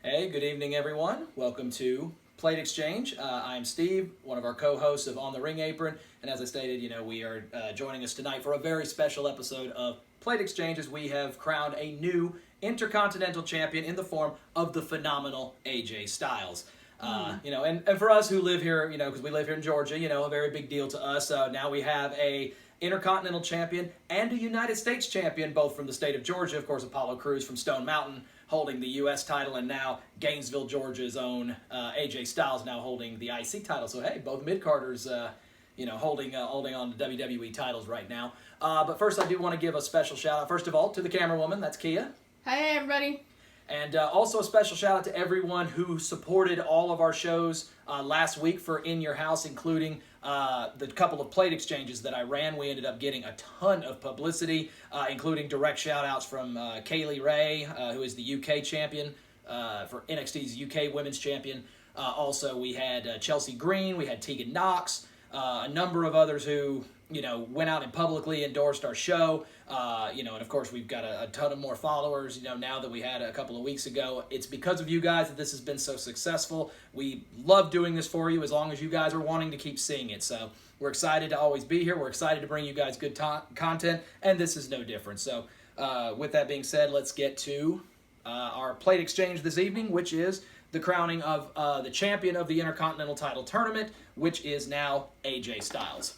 Hey, good evening, everyone. Welcome to Plate Exchange. I'm Steve, one of our co-hosts of On the Ring Apron, and as I stated, we are joining us tonight for a very special episode of Plate Exchange as we have crowned a new Intercontinental Champion in the form of the phenomenal AJ Styles. And for us who live here, because we live here in Georgia, a very big deal to us. Now we have a Intercontinental Champion and a United States Champion, both from the state of Georgia. Of course, Apollo Crews from Stone Mountain holding the U.S. title, and now Gainesville, Georgia's own AJ Styles now holding the IC title. So, hey, both mid-carders, holding on to WWE titles right now. But first, I do want to give a special shout-out, first of all, to the camera woman. That's Kia. Hey, everybody. And also a special shout-out to everyone who supported all of our shows last week for In Your House, including the couple of plate exchanges that I ran. We ended up getting a ton of publicity, including direct shout-outs from Kaylee Ray, who is the UK champion, for NXT's UK Women's Champion. Also, we had Chelsea Green, we had Tegan Knox, a number of others who, went out and publicly endorsed our show. And of course we've got a ton of more followers, now that we had a couple of weeks ago. It's because of you guys that this has been so successful. We love doing this for you as long as you guys are wanting to keep seeing it. So we're excited to always be here. We're excited to bring you guys good content, and this is no different. So with that being said, let's get to our plate exchange this evening, which is the crowning of the champion of the Intercontinental title tournament, which is now AJ Styles.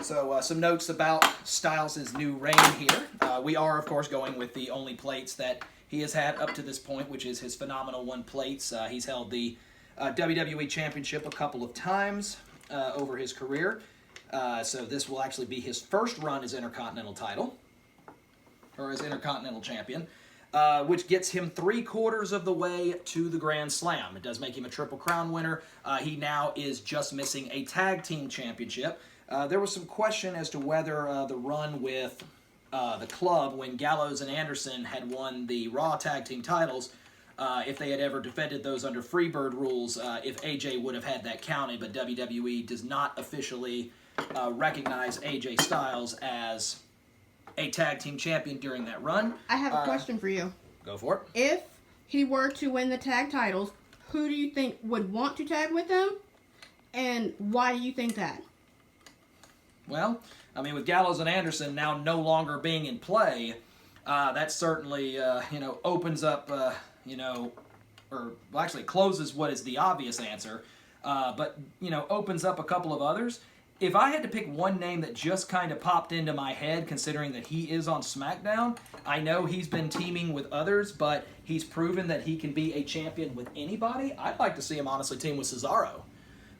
So some notes about Styles' new reign here. We are, of course, going with the only plates that he has had up to this point, which is his phenomenal one plates. He's held the WWE Championship a couple of times over his career. So this will actually be his first run as Intercontinental title, or as Intercontinental Champion, which gets him 3/4 of the way to the Grand Slam. It does make him a Triple Crown winner. He now is just missing a Tag Team Championship. There was some question as to whether the run with the club, when Gallows and Anderson had won the Raw Tag Team titles, if they had ever defended those under Freebird rules, if AJ would have had that counted, but WWE does not officially recognize AJ Styles as a Tag Team Champion during that run. I have a question for you. Go for it. If he were to win the tag titles, who do you think would want to tag with him, and why do you think that? Well, with Gallows and Anderson now no longer being in play, that certainly, opens up, actually closes what is the obvious answer, but, opens up a couple of others. If I had to pick one name that just kind of popped into my head, considering that he is on Smackdown, I know he's been teaming with others, but he's proven that he can be a champion with anybody. I'd like to see him honestly team with Cesaro.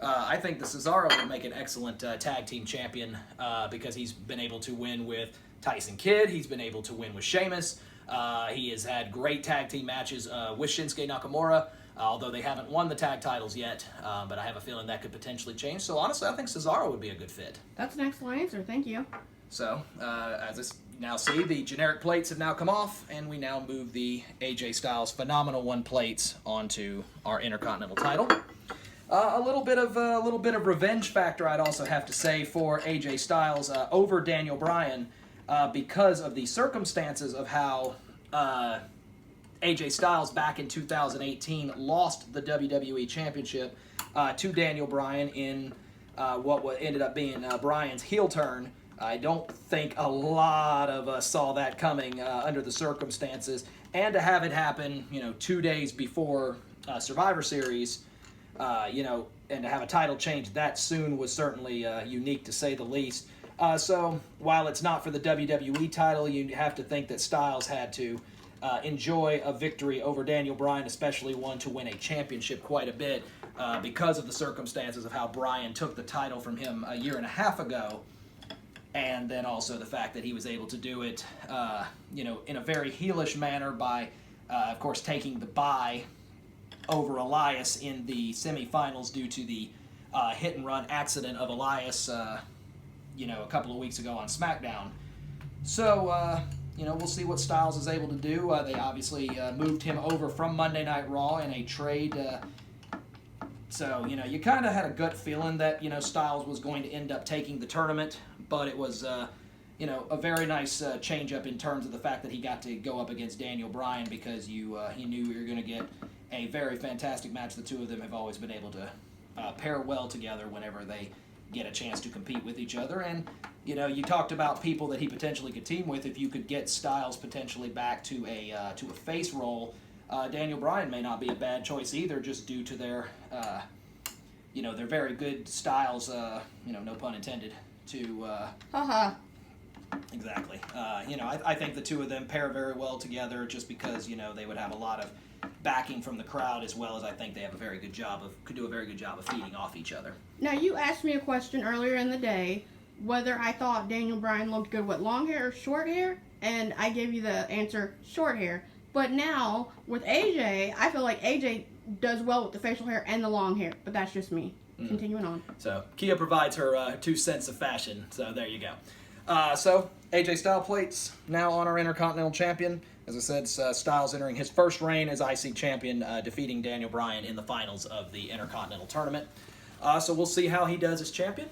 I think the Cesaro would make an excellent tag team champion because he's been able to win with Tyson Kidd. He's been able to win with Sheamus. He has had great tag team matches with Shinsuke Nakamura, although they haven't won the tag titles yet. But I have a feeling that could potentially change. So honestly, I think Cesaro would be a good fit. That's an excellent answer. Thank you. So as I now see, the generic plates have now come off, and we now move the AJ Styles Phenomenal One plates onto our Intercontinental title. A little bit of revenge factor, I'd also have to say, for AJ Styles over Daniel Bryan because of the circumstances of how AJ Styles back in 2018 lost the WWE Championship to Daniel Bryan in what ended up being Bryan's heel turn. I don't think a lot of us saw that coming under the circumstances, and to have it happen, 2 days before Survivor Series. And to have a title change that soon was certainly unique to say the least. So while it's not for the WWE title, you have to think that Styles had to enjoy a victory over Daniel Bryan, especially one to win a championship quite a bit because of the circumstances of how Bryan took the title from him a year and a half ago. And then also the fact that he was able to do it, in a very heelish manner by, of course, taking the bye over Elias in the semifinals due to the hit-and-run accident of Elias, a couple of weeks ago on Smackdown. So, we'll see what Styles is able to do. They obviously moved him over from Monday Night Raw in a trade. So, you kind of had a gut feeling that, Styles was going to end up taking the tournament, but it was, a very nice change up in terms of the fact that he got to go up against Daniel Bryan, because he knew you were going to get a very fantastic match. The two of them have always been able to pair well together whenever they get a chance to compete with each other. And you talked about people that he potentially could team with. If you could get Styles potentially back to a face role, Daniel Bryan may not be a bad choice either, just due to their their very good styles. No pun intended. To exactly. I think the two of them pair very well together, just because they would have a lot of backing from the crowd, as well as I think they have could do a very good job of feeding off each other. Now, you asked me a question earlier in the day whether I thought Daniel Bryan looked good with long hair or short hair, and I gave you the answer short hair. But now with AJ, I feel like AJ does well with the facial hair and the long hair, but that's just me. Continuing on. So Kia provides her 2 cents of fashion. So there you go. So AJ style plates now on our Intercontinental Champion. As I said, Styles entering his first reign as IC champion, defeating Daniel Bryan in the finals of the Intercontinental Tournament. So we'll see how he does as champion.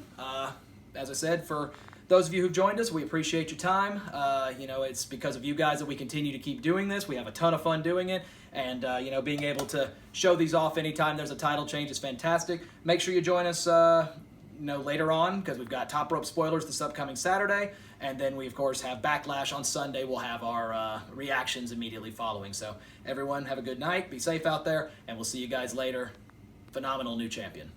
As I said, for those of you who've joined us, we appreciate your time. It's because of you guys that we continue to keep doing this. We have a ton of fun doing it. And, being able to show these off anytime there's a title change is fantastic. Make sure you join us, later on, because we've got Top Rope Spoilers this upcoming Saturday. And then we, of course, have Backlash on Sunday. We'll have our reactions immediately following. So, everyone, have a good night. Be safe out there. And we'll see you guys later. Phenomenal new champion.